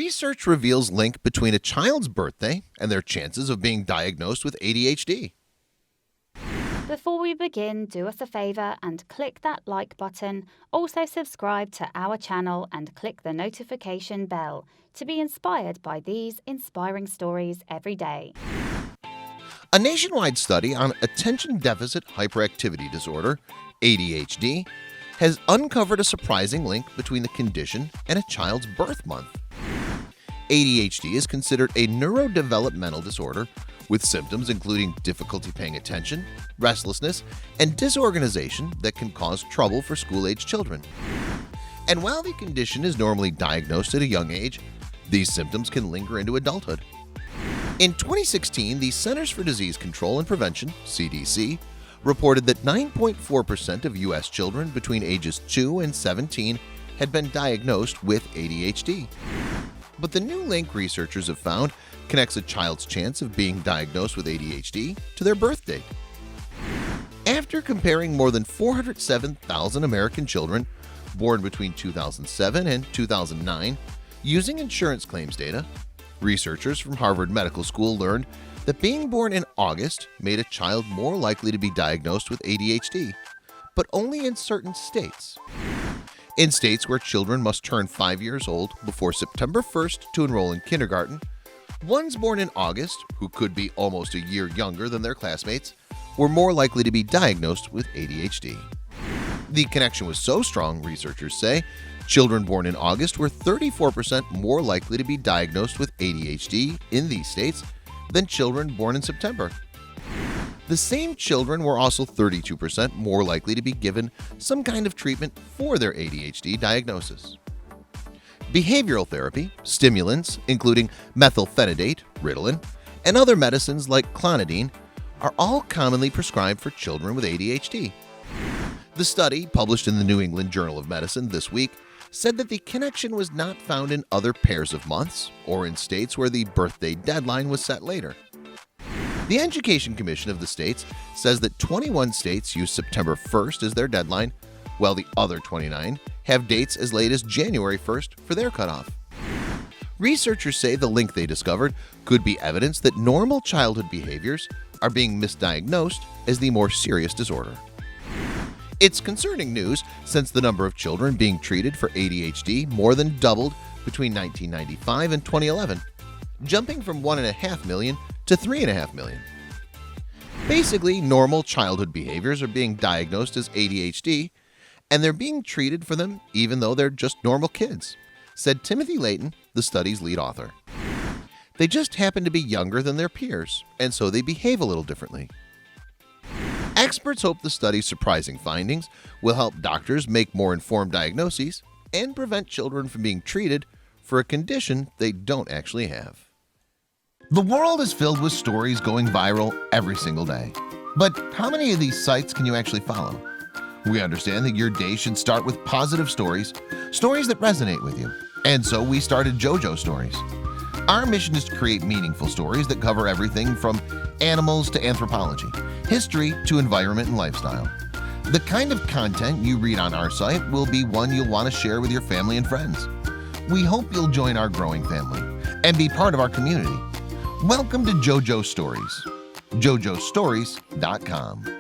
Research reveals link between a child's birthday and their chances of being diagnosed with ADHD. Before we begin, do us a favor and click that like button. Also subscribe to our channel and click the notification bell to be inspired by these inspiring stories every day. A nationwide study on attention deficit hyperactivity disorder, ADHD, has uncovered a surprising link between the condition and a child's birth month. ADHD is considered a neurodevelopmental disorder with symptoms including difficulty paying attention, restlessness, and disorganization that can cause trouble for school-age children. And while the condition is normally diagnosed at a young age, these symptoms can linger into adulthood. In 2016, the Centers for Disease Control and Prevention, CDC, reported that 9.4% of U.S. children between ages 2 and 17 had been diagnosed with ADHD. But the new link researchers have found connects a child's chance of being diagnosed with ADHD to their birth date. After comparing more than 407,000 American children born between 2007 and 2009 using insurance claims data, researchers from Harvard Medical School learned that being born in August made a child more likely to be diagnosed with ADHD, but only in certain states. In states where children must turn 5 years old before September 1st to enroll in kindergarten, ones born in August, who could be almost a year younger than their classmates, were more likely to be diagnosed with ADHD. The connection was so strong, researchers say, children born in August were 34% more likely to be diagnosed with ADHD in these states than children born in September. The same children were also 32% more likely to be given some kind of treatment for their ADHD diagnosis. Behavioral therapy, stimulants, including methylphenidate, Ritalin, and other medicines like clonidine, are all commonly prescribed for children with ADHD. The study, published in the New England Journal of Medicine this week, said that the connection was not found in other pairs of months or in states where the birthday deadline was set later. The Education Commission of the states says that 21 states use September 1st as their deadline, while the other 29 have dates as late as January 1st for their cutoff. Researchers say the link they discovered could be evidence that normal childhood behaviors are being misdiagnosed as the more serious disorder. It's concerning news since the number of children being treated for ADHD more than doubled between 1995 and 2011, jumping from 1.5 million to 3.5 million. Basically, normal childhood behaviors are being diagnosed as ADHD, and they're being treated for them even though they're just normal kids, said Timothy Layton, the study's lead author. They just happen to be younger than their peers, and so they behave a little differently. Experts hope the study's surprising findings will help doctors make more informed diagnoses and prevent children from being treated for a condition they don't actually have. The world is filled with stories going viral every single day. But how many of these sites can you actually follow? We understand that your day should start with positive stories, stories that resonate with you. And so we started JoJo Stories. Our mission is to create meaningful stories that cover everything from animals to anthropology, history to environment and lifestyle. The kind of content you read on our site will be one you'll want to share with your family and friends. We hope you'll join our growing family and be part of our community. Welcome to JoJo Stories, jojostories.com.